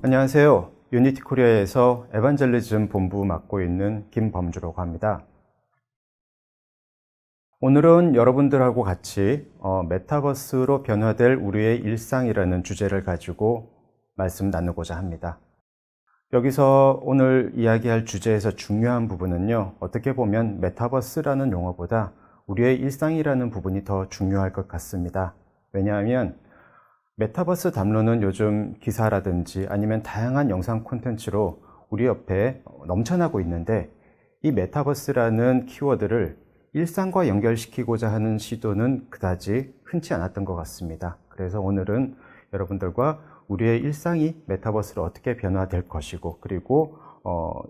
안녕하세요. 유니티 코리아에서 에반젤리즘 본부 맡고 있는 김범주라고 합니다. 오늘은 여러분들하고 같이 메타버스로 변화될 우리의 일상이라는 주제를 가지고 말씀 나누고자 합니다. 여기서 오늘 이야기할 주제에서 중요한 부분은요, 어떻게 보면 메타버스라는 용어보다 우리의 일상이라는 부분이 더 중요할 것 같습니다. 왜냐하면 메타버스 담론은 요즘 기사라든지 아니면 다양한 영상 콘텐츠로 우리 옆에 넘쳐나고 있는데, 이 메타버스라는 키워드를 일상과 연결시키고자 하는 시도는 그다지 흔치 않았던 것 같습니다. 그래서 오늘은 여러분들과 우리의 일상이 메타버스로 어떻게 변화될 것이고, 그리고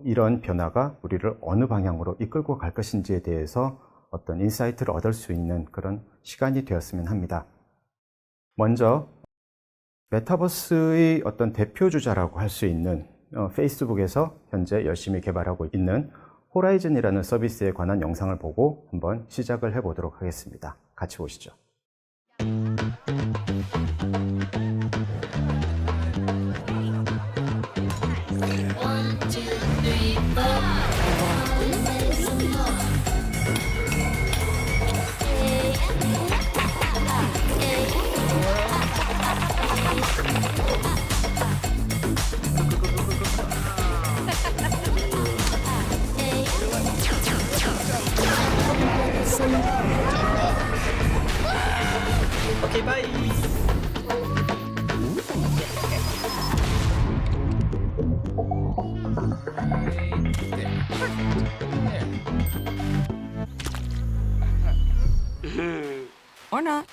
이런 변화가 우리를 어느 방향으로 이끌고 갈 것인지에 대해서 어떤 인사이트를 얻을 수 있는 그런 시간이 되었으면 합니다. 먼저 메타버스의 어떤 대표주자라고 할 수 있는 페이스북에서 현재 열심히 개발하고 있는 호라이즌이라는 서비스에 관한 영상을 보고 한번 시작을 해보도록 하겠습니다. 같이 보시죠. 오케이 바이. Or not.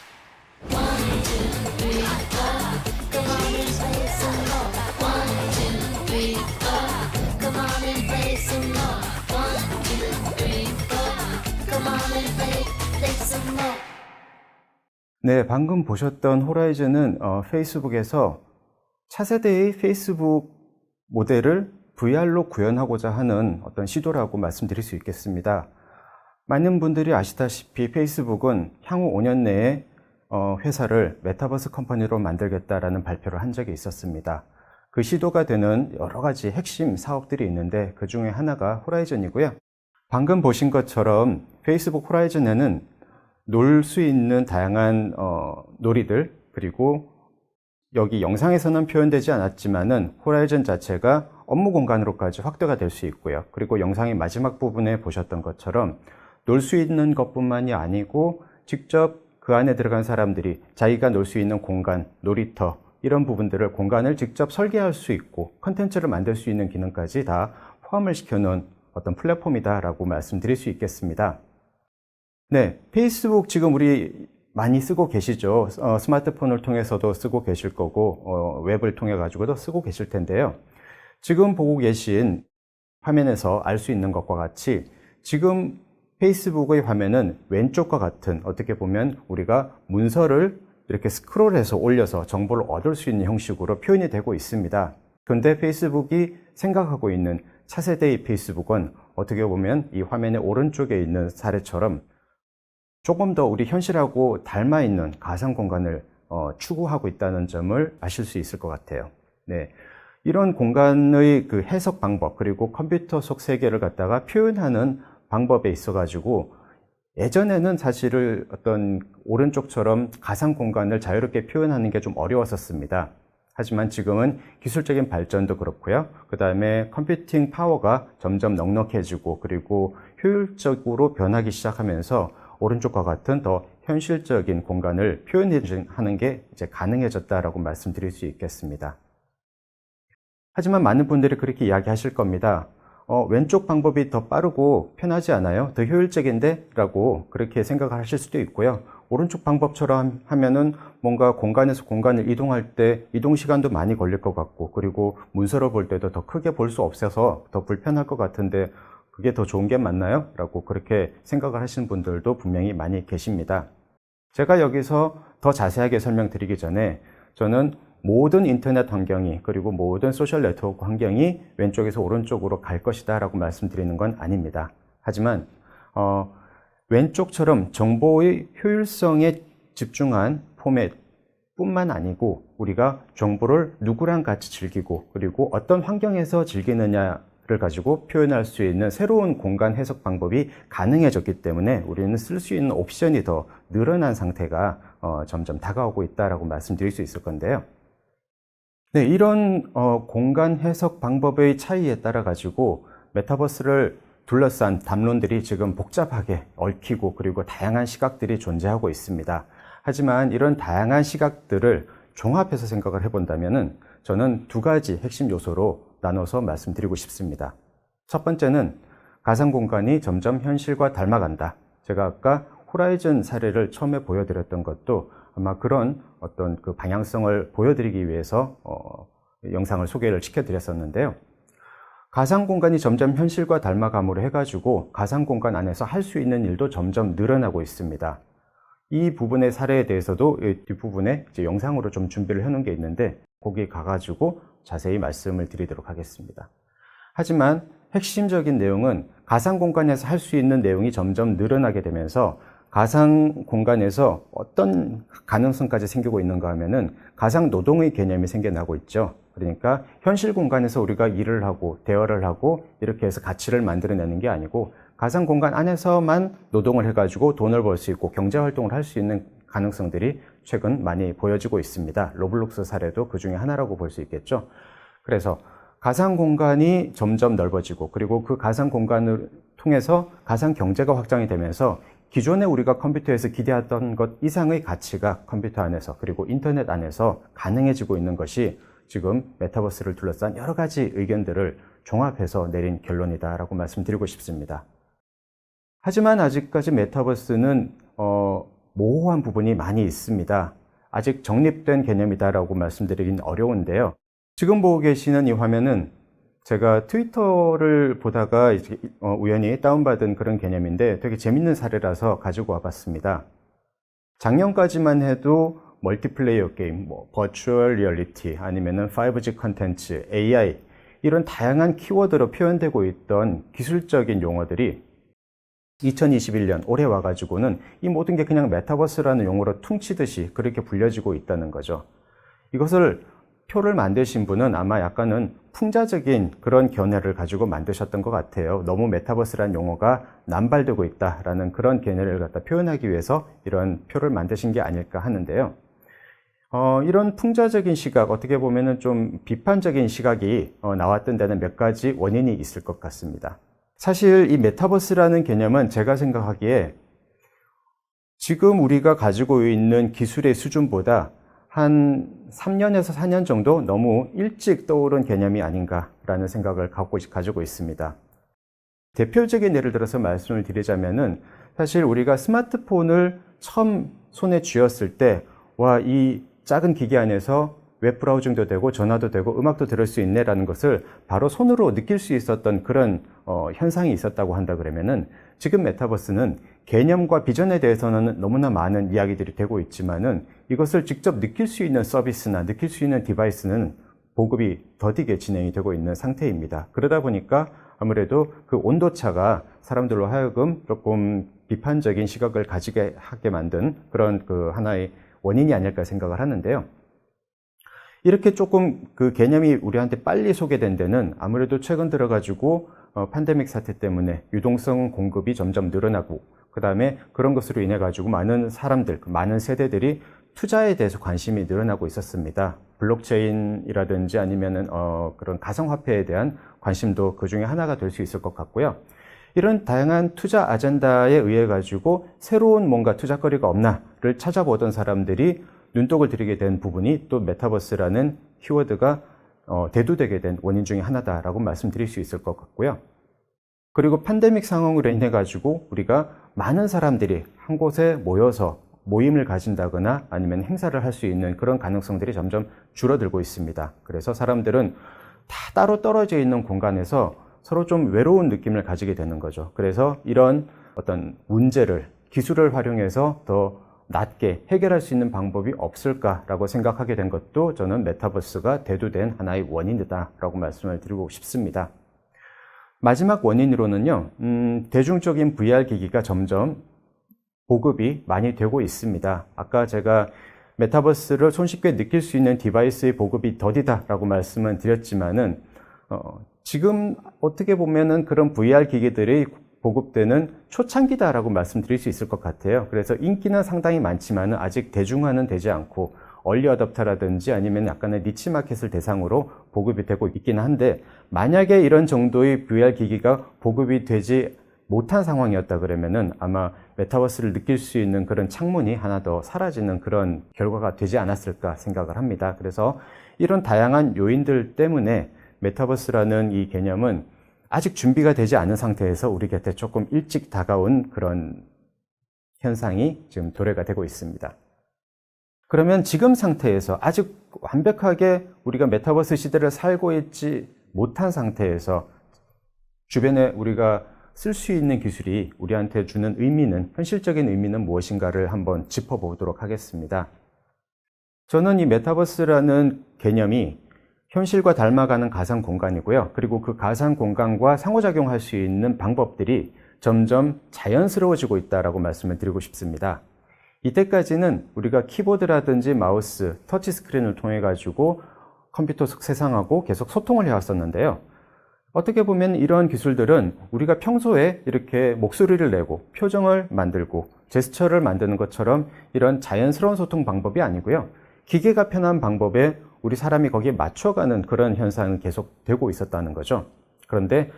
네, 방금 보셨던 호라이즌은 페이스북에서 차세대의 페이스북 모델을 VR로 구현하고자 하는 어떤 시도라고 말씀드릴 수 있겠습니다. 많은 분들이 아시다시피 페이스북은 향후 5년 내에 회사를 메타버스 컴퍼니로 만들겠다라는 발표를 한 적이 있었습니다. 그 시도가 되는 여러 가지 핵심 사업들이 있는데 그 중에 하나가 호라이즌이고요. 방금 보신 것처럼 페이스북 호라이즌에는 놀 수 있는 다양한 놀이들, 그리고 여기 영상에서는 표현되지 않았지만은 호라이즌 자체가 업무 공간으로까지 확대가 될 수 있고요. 그리고 영상의 마지막 부분에 보셨던 것처럼 놀 수 있는 것뿐만이 아니고 직접 그 안에 들어간 사람들이 자기가 놀 수 있는 공간, 놀이터, 이런 부분들을 공간을 직접 설계할 수 있고 컨텐츠를 만들 수 있는 기능까지 다 포함을 시켜놓은 어떤 플랫폼이다라고 말씀드릴 수 있겠습니다. 네, 페이스북 지금 우리 많이 쓰고 계시죠. 스마트폰을 통해서도 쓰고 계실 거고 웹을 통해 가지고도 쓰고 계실 텐데요. 지금 보고 계신 화면에서 알 수 있는 것과 같이 지금 페이스북의 화면은 왼쪽과 같은, 어떻게 보면 우리가 문서를 이렇게 스크롤해서 올려서 정보를 얻을 수 있는 형식으로 표현이 되고 있습니다. 그런데 페이스북이 생각하고 있는 차세대의 페이스북은 어떻게 보면 이 화면의 오른쪽에 있는 사례처럼 조금 더 우리 현실하고 닮아 있는 가상 공간을 추구하고 있다는 점을 아실 수 있을 것 같아요. 네, 이런 공간의 그 해석 방법, 그리고 컴퓨터 속 세계를 갖다가 표현하는 방법에 있어 가지고 예전에는 사실은 어떤 오른쪽처럼 가상 공간을 자유롭게 표현하는 게 좀 어려웠었습니다. 하지만 지금은 기술적인 발전도 그렇고요. 그 다음에 컴퓨팅 파워가 점점 넉넉해지고 그리고 효율적으로 변하기 시작하면서 오른쪽과 같은 더 현실적인 공간을 표현하는 게 이제 가능해졌다라고 말씀드릴 수 있겠습니다. 하지만 많은 분들이 그렇게 이야기하실 겁니다. 왼쪽 방법이 더 빠르고 편하지 않아요? 더 효율적인데? 라고 그렇게 생각을 하실 수도 있고요. 오른쪽 방법처럼 하면은 뭔가 공간에서 공간을 이동할 때 이동 시간도 많이 걸릴 것 같고, 그리고 문서를 볼 때도 더 크게 볼 수 없어서 더 불편할 것 같은데 그게 더 좋은 게 맞나요? 라고 그렇게 생각을 하시는 분들도 분명히 많이 계십니다. 제가 여기서 더 자세하게 설명드리기 전에 저는 모든 인터넷 환경이, 그리고 모든 소셜 네트워크 환경이 왼쪽에서 오른쪽으로 갈 것이다 라고 말씀드리는 건 아닙니다. 하지만 왼쪽처럼 정보의 효율성에 집중한 포맷, 뿐만 아니고 우리가 정보를 누구랑 같이 즐기고 그리고 어떤 환경에서 즐기느냐를 가지고 표현할 수 있는 새로운 공간 해석 방법이 가능해졌기 때문에 우리는 쓸 수 있는 옵션이 더 늘어난 상태가 점점 다가오고 있다라고 말씀드릴 수 있을 건데요. 네, 이런 공간 해석 방법의 차이에 따라 가지고 메타버스를 둘러싼 담론들이 지금 복잡하게 얽히고 그리고 다양한 시각들이 존재하고 있습니다. 하지만 이런 다양한 시각들을 종합해서 생각을 해본다면은 저는 두 가지 핵심 요소로 나눠서 말씀드리고 싶습니다. 첫 번째는 가상 공간이 점점 현실과 닮아간다. 제가 아까 호라이즌 사례를 처음에 보여드렸던 것도 아마 그런 어떤 그 방향성을 보여드리기 위해서 영상을 소개를 시켜드렸었는데요. 가상 공간이 점점 현실과 닮아감으로 해가지고 가상 공간 안에서 할 수 있는 일도 점점 늘어나고 있습니다. 이 부분의 사례에 대해서도 뒷부분에 이제 영상으로 좀 준비를 해놓은 게 있는데 거기 가가지고 자세히 말씀을 드리도록 하겠습니다. 하지만 핵심적인 내용은 가상 공간에서 할 수 있는 내용이 점점 늘어나게 되면서 가상 공간에서 어떤 가능성까지 생기고 있는가 하면은 가상 노동의 개념이 생겨나고 있죠. 그러니까 현실 공간에서 우리가 일을 하고 대화를 하고 이렇게 해서 가치를 만들어내는 게 아니고 가상 공간 안에서만 노동을 해가지고 돈을 벌 수 있고 경제 활동을 할 수 있는 가능성들이 최근 많이 보여지고 있습니다. 로블록스 사례도 그 중에 하나라고 볼 수 있겠죠. 그래서 가상 공간이 점점 넓어지고 그리고 그 가상 공간을 통해서 가상 경제가 확장이 되면서 기존에 우리가 컴퓨터에서 기대했던 것 이상의 가치가 컴퓨터 안에서 그리고 인터넷 안에서 가능해지고 있는 것이 지금 메타버스를 둘러싼 여러 가지 의견들을 종합해서 내린 결론이다라고 말씀드리고 싶습니다. 하지만 아직까지 메타버스는 모호한 부분이 많이 있습니다. 아직 정립된 개념이다라고 말씀드리긴 어려운데요. 지금 보고 계시는 이 화면은 제가 트위터를 보다가 우연히 다운받은 그런 개념인데 되게 재밌는 사례라서 가지고 와봤습니다. 작년까지만 해도 멀티플레이어 게임, 버추얼 리얼리티, 아니면은 5G 컨텐츠, AI 이런 다양한 키워드로 표현되고 있던 기술적인 용어들이 2021년 올해 와가지고는 이 모든 게 그냥 메타버스라는 용어로 퉁치듯이 그렇게 불려지고 있다는 거죠. 이것을 표를 만드신 분은 아마 약간은 풍자적인 그런 견해를 가지고 만드셨던 것 같아요. 너무 메타버스라는 용어가 남발되고 있다라는 그런 견해를 갖다 표현하기 위해서 이런 표를 만드신 게 아닐까 하는데요. 이런 풍자적인 시각, 어떻게 보면은 좀 비판적인 시각이 나왔던 데는 몇 가지 원인이 있을 것 같습니다. 사실 이 메타버스라는 개념은 제가 생각하기에 지금 우리가 가지고 있는 기술의 수준보다 한 3년에서 4년 정도 너무 일찍 떠오른 개념이 아닌가라는 생각을 가지고 있습니다. 대표적인 예를 들어서 말씀을 드리자면은 사실 우리가 스마트폰을 처음 손에 쥐었을 때, 와, 이 작은 기기 안에서 웹브라우징도 되고 전화도 되고 음악도 들을 수 있네라는 것을 바로 손으로 느낄 수 있었던 그런 현상이 있었다고 한다 그러면은 지금 메타버스는 개념과 비전에 대해서는 너무나 많은 이야기들이 되고 있지만은 이것을 직접 느낄 수 있는 서비스나 느낄 수 있는 디바이스는 보급이 더디게 진행이 되고 있는 상태입니다. 그러다 보니까 아무래도 그 온도차가 사람들로 하여금 조금 비판적인 시각을 가지게 하게 만든 그런 그 하나의 원인이 아닐까 생각을 하는데요. 이렇게 조금 그 개념이 우리한테 빨리 소개된 데는 아무래도 최근 들어가지고 팬데믹 사태 때문에 유동성 공급이 점점 늘어나고 그 다음에 그런 것으로 인해 가지고 많은 사람들, 많은 세대들이 투자에 대해서 관심이 늘어나고 있었습니다. 블록체인이라든지 아니면은 그런 가상화폐에 대한 관심도 그 중에 하나가 될 수 있을 것 같고요. 이런 다양한 투자 아젠다에 의해 가지고 새로운 뭔가 투자거리가 없나를 찾아보던 사람들이 눈독을 들이게 된 부분이 또 메타버스라는 키워드가 대두되게 된 원인 중에 하나다라고 말씀드릴 수 있을 것 같고요. 그리고 팬데믹 상황으로 인해 가지고 우리가 많은 사람들이 한 곳에 모여서 모임을 가진다거나 아니면 행사를 할 수 있는 그런 가능성들이 점점 줄어들고 있습니다. 그래서 사람들은 다 따로 떨어져 있는 공간에서 서로 좀 외로운 느낌을 가지게 되는 거죠. 그래서 이런 어떤 문제를 기술을 활용해서 더 낮게 해결할 수 있는 방법이 없을까라고 생각하게 된 것도 저는 메타버스가 대두된 하나의 원인이다라고 말씀을 드리고 싶습니다. 마지막 원인으로는요, 대중적인 VR 기기가 점점 보급이 많이 되고 있습니다. 아까 제가 메타버스를 손쉽게 느낄 수 있는 디바이스의 보급이 더디다라고 말씀은 드렸지만은 지금 어떻게 보면은 그런 VR 기기들이 보급되는 초창기다라고 말씀드릴 수 있을 것 같아요. 그래서 인기는 상당히 많지만은 아직 대중화는 되지 않고 얼리 어댑터라든지 아니면 약간의 니치 마켓을 대상으로 보급이 되고 있긴 한데, 만약에 이런 정도의 VR 기기가 보급이 되지 못한 상황이었다 그러면은 아마 메타버스를 느낄 수 있는 그런 창문이 하나 더 사라지는 그런 결과가 되지 않았을까 생각을 합니다. 그래서 이런 다양한 요인들 때문에 메타버스라는 이 개념은 아직 준비가 되지 않은 상태에서 우리 곁에 조금 일찍 다가온 그런 현상이 지금 도래가 되고 있습니다. 그러면 지금 상태에서 아직 완벽하게 우리가 메타버스 시대를 살고 있지 못한 상태에서 주변에 우리가 쓸 수 있는 기술이 우리한테 주는 의미는, 현실적인 의미는 무엇인가를 한번 짚어보도록 하겠습니다. 저는 이 메타버스라는 개념이 현실과 닮아가는 가상 공간이고요. 그리고 그 가상 공간과 상호작용할 수 있는 방법들이 점점 자연스러워지고 있다고 말씀을 드리고 싶습니다. 이때까지는 우리가 키보드라든지 마우스, 터치스크린을 통해 가지고 컴퓨터 세상하고 계속 소통을 해왔었는데요. 어떻게 보면 이런 기술들은 우리가 평소에 이렇게 목소리를 내고 표정을 만들고 제스처를 만드는 것처럼 이런 자연스러운 소통 방법이 아니고요. 기계가 편한 방법에 우리 사람이 거기에 맞춰가는 그런 현상은 계속되고 있었다는 거죠. 그런데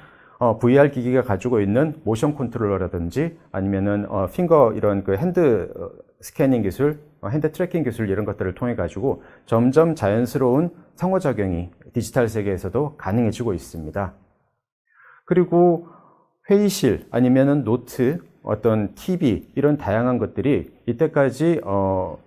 VR 기기가 가지고 있는 모션 컨트롤러라든지 아니면은 핑거 이런 그 핸드 스캐닝 기술, 핸드 트래킹 기술 이런 것들을 통해 가지고 점점 자연스러운 상호작용이 디지털 세계에서도 가능해지고 있습니다. 그리고 회의실 아니면은 노트, 어떤 TV 이런 다양한 것들이 이때까지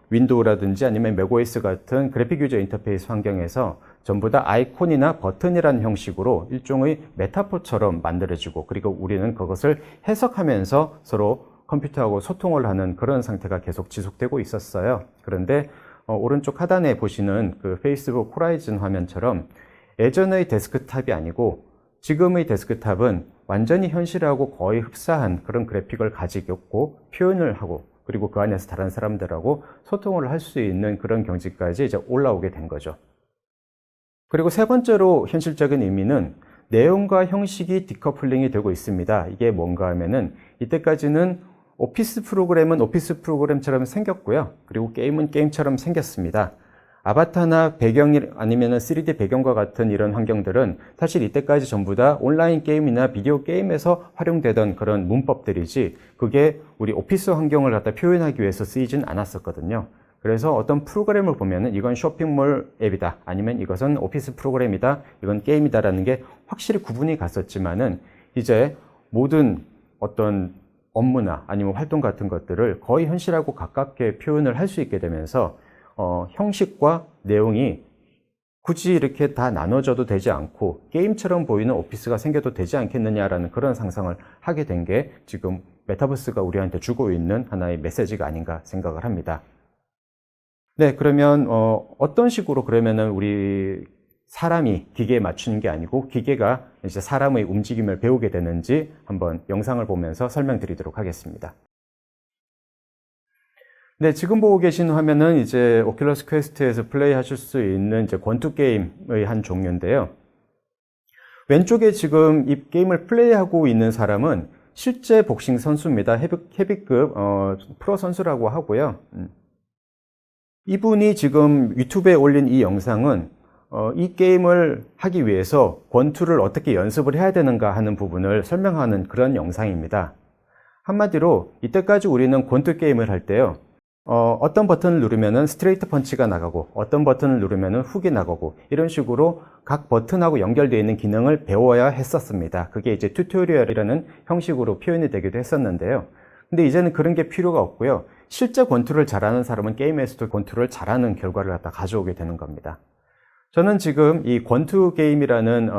윈도우라든지 아니면 맥OS 같은 그래픽 유저 인터페이스 환경에서 전부 다 아이콘이나 버튼이라는 형식으로 일종의 메타포처럼 만들어지고, 그리고 우리는 그것을 해석하면서 서로 컴퓨터하고 소통을 하는 그런 상태가 계속 지속되고 있었어요. 그런데 오른쪽 하단에 보시는 그 페이스북 호라이즌 화면처럼 예전의 데스크탑이 아니고 지금의 데스크탑은 완전히 현실하고 거의 흡사한 그런 그래픽을 가지고 있고 표현을 하고, 그리고 그 안에서 다른 사람들하고 소통을 할 수 있는 그런 경지까지 이제 올라오게 된 거죠. 그리고 세 번째로 현실적인 의미는 내용과 형식이 디커플링이 되고 있습니다. 이게 뭔가 하면은 이때까지는 오피스 프로그램은 오피스 프로그램처럼 생겼고요. 그리고 게임은 게임처럼 생겼습니다. 아바타나 배경이 아니면 3D 배경과 같은 이런 환경들은 사실 이때까지 전부 다 온라인 게임이나 비디오 게임에서 활용되던 그런 문법들이지 그게 우리 오피스 환경을 갖다 표현하기 위해서 쓰이진 않았었거든요. 그래서 어떤 프로그램을 보면은 이건 쇼핑몰 앱이다, 아니면 이것은 오피스 프로그램이다, 이건 게임이다라는 게 확실히 구분이 갔었지만은 이제 모든 어떤 업무나 아니면 활동 같은 것들을 거의 현실하고 가깝게 표현을 할 수 있게 되면서 형식과 내용이 굳이 이렇게 다 나눠져도 되지 않고 게임처럼 보이는 오피스가 생겨도 되지 않겠느냐라는 그런 상상을 하게 된 게 지금 메타버스가 우리한테 주고 있는 하나의 메시지가 아닌가 생각을 합니다. 네, 그러면 어떤 식으로 그러면은 우리 사람이 기계에 맞추는 게 아니고 기계가 이제 사람의 움직임을 배우게 되는지 한번 영상을 보면서 설명드리도록 하겠습니다. 네, 지금 보고 계신 화면은 이제 오큘러스 퀘스트에서 플레이하실 수 있는 이제 권투 게임의 한 종류인데요. 왼쪽에 지금 이 게임을 플레이하고 있는 사람은 실제 복싱 선수입니다. 헤비급 프로 선수라고 하고요. 이분이 지금 유튜브에 올린 이 영상은 이 게임을 하기 위해서 권투를 어떻게 연습을 해야 되는가 하는 부분을 설명하는 그런 영상입니다. 한마디로 이때까지 우리는 권투 게임을 할 때요, 어떤 버튼을 누르면은 스트레이트 펀치가 나가고 어떤 버튼을 누르면은 훅이 나가고 이런 식으로 각 버튼하고 연결되어 있는 기능을 배워야 했었습니다. 그게 이제 튜토리얼이라는 형식으로 표현이 되기도 했었는데요. 근데 이제는 그런 게 필요가 없고요. 실제 권투를 잘하는 사람은 게임에서도 권투를 잘하는 결과를 갖다 가져오게 되는 겁니다. 저는 지금 이 권투 게임이라는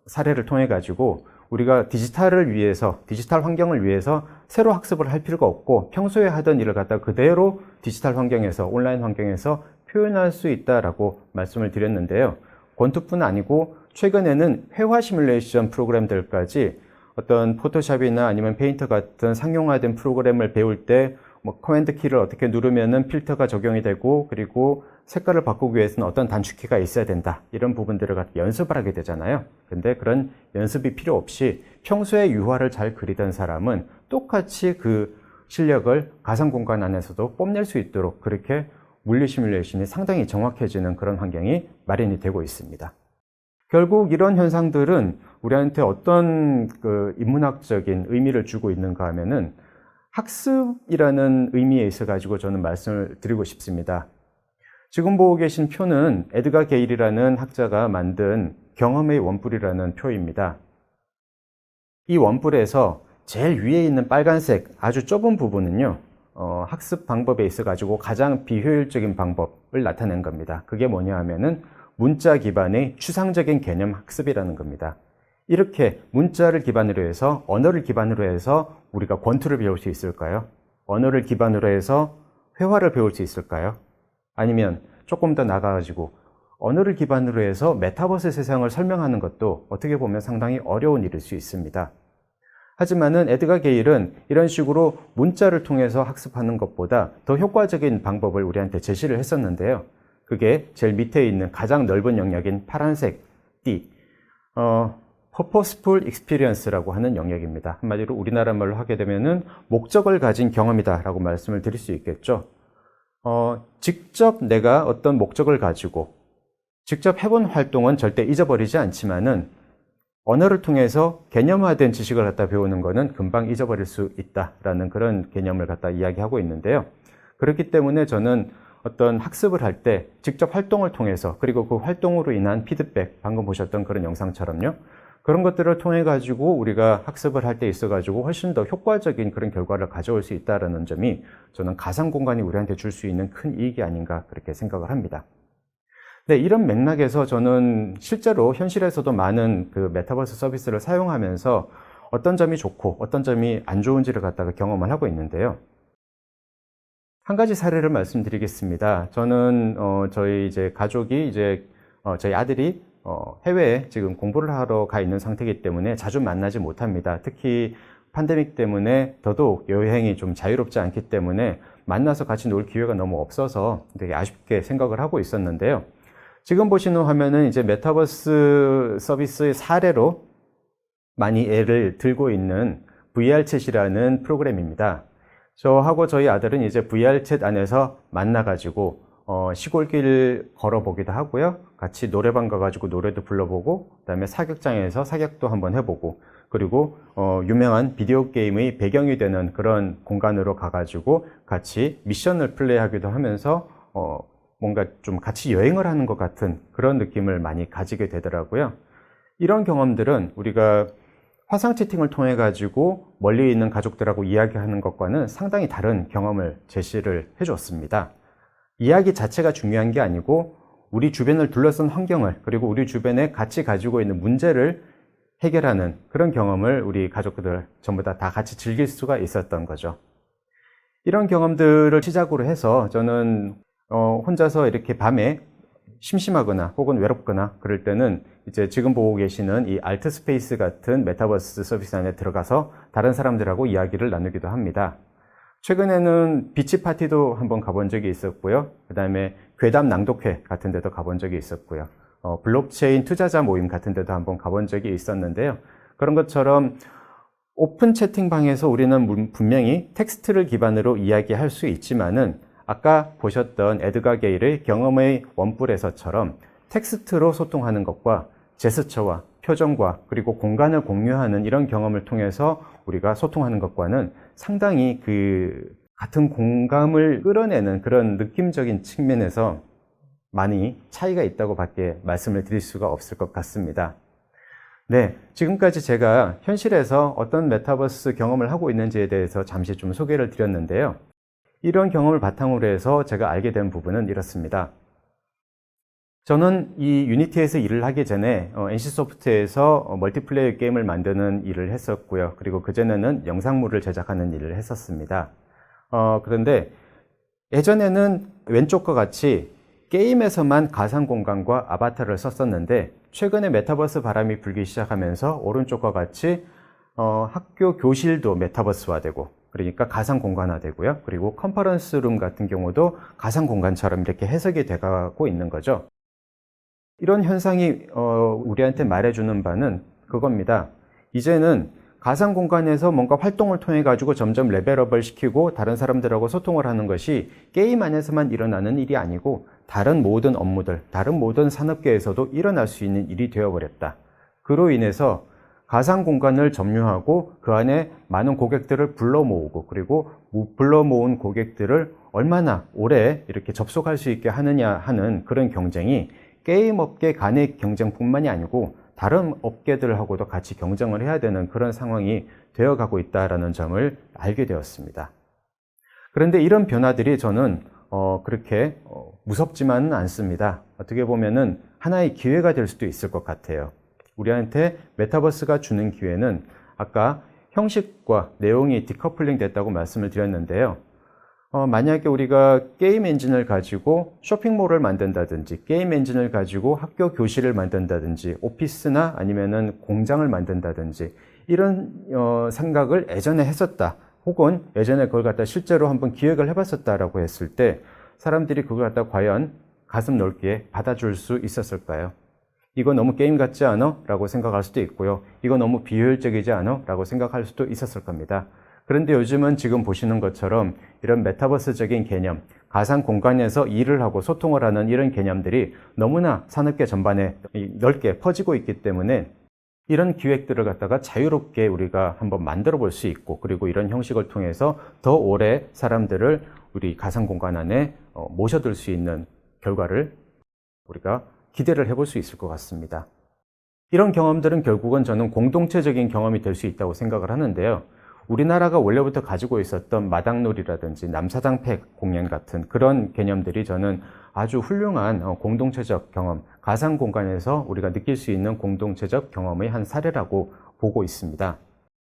사례를 통해 가지고 우리가 디지털을 위해서, 디지털 환경을 위해서 새로 학습을 할 필요가 없고 평소에 하던 일을 갖다 그대로 디지털 환경에서, 온라인 환경에서 표현할 수 있다라고 말씀을 드렸는데요. 권투뿐 아니고 최근에는 회화 시뮬레이션 프로그램들까지 어떤 포토샵이나 아니면 페인터 같은 상용화된 프로그램을 배울 때 뭐 커맨드 키를 어떻게 누르면은 필터가 적용이 되고 그리고 색깔을 바꾸기 위해서는 어떤 단축키가 있어야 된다. 이런 부분들을 갖다 연습을 하게 되잖아요. 근데 그런 연습이 필요 없이 평소에 유화를 잘 그리던 사람은 똑같이 그 실력을 가상 공간 안에서도 뽐낼 수 있도록 그렇게 물리 시뮬레이션이 상당히 정확해지는 그런 환경이 마련이 되고 있습니다. 결국 이런 현상들은 우리한테 어떤 그 인문학적인 의미를 주고 있는가 하면은 학습이라는 의미에 있어 가지고 저는 말씀을 드리고 싶습니다. 지금 보고 계신 표는 에드가 게일이라는 학자가 만든 경험의 원뿔이라는 표입니다. 이 원뿔에서 제일 위에 있는 빨간색 아주 좁은 부분은요, 학습 방법에 있어 가지고 가장 비효율적인 방법을 나타낸 겁니다. 그게 뭐냐 하면은 문자 기반의 추상적인 개념 학습이라는 겁니다. 이렇게 문자를 기반으로 해서 언어를 기반으로 해서 우리가 권투를 배울 수 있을까요? 언어를 기반으로 해서 회화를 배울 수 있을까요? 아니면 조금 더 나아가지고 언어를 기반으로 해서 메타버스 세상을 설명하는 것도 어떻게 보면 상당히 어려운 일일 수 있습니다. 하지만은 에드가 게일은 이런 식으로 문자를 통해서 학습하는 것보다 더 효과적인 방법을 우리한테 제시를 했었는데요. 그게 제일 밑에 있는 가장 넓은 영역인 파란색 띠, purposeful experience라고 하는 영역입니다. 한마디로 우리나라 말로 하게 되면은 목적을 가진 경험이다라고 말씀을 드릴 수 있겠죠. 직접 내가 어떤 목적을 가지고 직접 해본 활동은 절대 잊어버리지 않지만은 언어를 통해서 개념화된 지식을 갖다 배우는 것은 금방 잊어버릴 수 있다라는 그런 개념을 갖다 이야기하고 있는데요. 그렇기 때문에 저는 어떤 학습을 할 때 직접 활동을 통해서 그리고 그 활동으로 인한 피드백, 방금 보셨던 그런 영상처럼요. 그런 것들을 통해 가지고 우리가 학습을 할 때 있어 가지고 훨씬 더 효과적인 그런 결과를 가져올 수 있다는 점이 저는 가상 공간이 우리한테 줄 수 있는 큰 이익이 아닌가 그렇게 생각을 합니다. 네, 이런 맥락에서 저는 실제로 현실에서도 많은 그 메타버스 서비스를 사용하면서 어떤 점이 좋고 어떤 점이 안 좋은지를 갖다가 경험을 하고 있는데요. 한 가지 사례를 말씀드리겠습니다. 저는 저희 이제 가족이 저희 아들이 해외에 지금 공부를 하러 가 있는 상태이기 때문에 자주 만나지 못합니다. 특히 팬데믹 때문에 더더욱 여행이 좀 자유롭지 않기 때문에 만나서 같이 놀 기회가 너무 없어서 되게 아쉽게 생각을 하고 있었는데요. 지금 보시는 화면은 이제 메타버스 서비스의 사례로 많이 예를 들고 있는 VR챗이라는 프로그램입니다. 저하고 저희 아들은 이제 VR챗 안에서 만나가지고 시골길 걸어보기도 하고요. 같이 노래방 가가지고 노래도 불러보고, 그 다음에 사격장에서 사격도 한번 해보고, 그리고 유명한 비디오 게임의 배경이 되는 그런 공간으로 가가지고 같이 미션을 플레이하기도 하면서 뭔가 좀 같이 여행을 하는 것 같은 그런 느낌을 많이 가지게 되더라고요. 이런 경험들은 우리가 화상 채팅을 통해 가지고 멀리 있는 가족들하고 이야기하는 것과는 상당히 다른 경험을 제시를 해줬습니다. 이야기 자체가 중요한 게 아니고 우리 주변을 둘러싼 환경을 그리고 우리 주변에 같이 가지고 있는 문제를 해결하는 그런 경험을 우리 가족들 전부 다 같이 즐길 수가 있었던 거죠. 이런 경험들을 시작으로 해서 저는 혼자서 이렇게 밤에 심심하거나 혹은 외롭거나 그럴 때는 이제 지금 보고 계시는 이 알트스페이스 같은 메타버스 서비스 안에 들어가서 다른 사람들하고 이야기를 나누기도 합니다. 최근에는 비치 파티도 한번 가본 적이 있었고요. 그 다음에 괴담 낭독회 같은 데도 가본 적이 있었고요. 블록체인 투자자 모임 같은 데도 한번 가본 적이 있었는데요. 그런 것처럼 오픈 채팅방에서 우리는 분명히 텍스트를 기반으로 이야기할 수 있지만은 아까 보셨던 에드가 게일의 경험의 원뿔에서처럼 텍스트로 소통하는 것과 제스처와 표정과 그리고 공간을 공유하는 이런 경험을 통해서 우리가 소통하는 것과는 상당히 그 같은 공감을 끌어내는 그런 느낌적인 측면에서 많이 차이가 있다고 밖에 말씀을 드릴 수가 없을 것 같습니다. 네, 지금까지 제가 현실에서 어떤 메타버스 경험을 하고 있는지에 대해서 잠시 좀 소개를 드렸는데요. 이런 경험을 바탕으로 해서 제가 알게 된 부분은 이렇습니다. 저는 이 유니티에서 일을 하기 전에 NC소프트에서 멀티플레이어 게임을 만드는 일을 했었고요. 그리고 그전에는 영상물을 제작하는 일을 했었습니다. 그런데 예전에는 왼쪽과 같이 게임에서만 가상 공간과 아바타를 썼었는데 최근에 메타버스 바람이 불기 시작하면서 오른쪽과 같이 학교 교실도 메타버스화되고 그러니까 가상 공간화되고요. 그리고 컨퍼런스 룸 같은 경우도 가상 공간처럼 이렇게 해석이 돼가고 있는 거죠. 이런 현상이 우리한테 말해주는 바는 그겁니다. 이제는 가상 공간에서 뭔가 활동을 통해 가지고 점점 레벨업을 시키고 다른 사람들하고 소통을 하는 것이 게임 안에서만 일어나는 일이 아니고 다른 모든 업무들, 다른 모든 산업계에서도 일어날 수 있는 일이 되어버렸다. 그로 인해서 가상 공간을 점유하고 그 안에 많은 고객들을 불러 모으고 그리고 불러 모은 고객들을 얼마나 오래 이렇게 접속할 수 있게 하느냐 하는 그런 경쟁이 게임 업계 간의 경쟁뿐만이 아니고 다른 업계들하고도 같이 경쟁을 해야 되는 그런 상황이 되어가고 있다는 점을 알게 되었습니다. 그런데 이런 변화들이 저는 그렇게 무섭지만은 않습니다. 어떻게 보면은 하나의 기회가 될 수도 있을 것 같아요. 우리한테 메타버스가 주는 기회는 아까 형식과 내용이 디커플링 됐다고 말씀을 드렸는데요. 만약에 우리가 게임 엔진을 가지고 쇼핑몰을 만든다든지 게임 엔진을 가지고 학교 교실을 만든다든지 오피스나 아니면은 공장을 만든다든지 이런 생각을 예전에 했었다. 혹은 예전에 그걸 갖다 실제로 한번 기획을 해봤었다라고 했을 때 사람들이 그걸 갖다 과연 가슴 넓게 받아줄 수 있었을까요? 이거 너무 게임 같지 않아? 라고 생각할 수도 있고요. 이거 너무 비효율적이지 않아? 라고 생각할 수도 있었을 겁니다. 그런데 요즘은 지금 보시는 것처럼 이런 메타버스적인 개념, 가상 공간에서 일을 하고 소통을 하는 이런 개념들이 너무나 산업계 전반에 넓게 퍼지고 있기 때문에 이런 기획들을 갖다가 자유롭게 우리가 한번 만들어 볼 수 있고 그리고 이런 형식을 통해서 더 오래 사람들을 우리 가상 공간 안에 모셔둘 수 있는 결과를 우리가 기대를 해볼 수 있을 것 같습니다. 이런 경험들은 결국은 저는 공동체적인 경험이 될 수 있다고 생각을 하는데요. 우리나라가 원래부터 가지고 있었던 마당놀이라든지 남사당팩 공연 같은 그런 개념들이 저는 아주 훌륭한 공동체적 경험, 가상 공간에서 우리가 느낄 수 있는 공동체적 경험의 한 사례라고 보고 있습니다.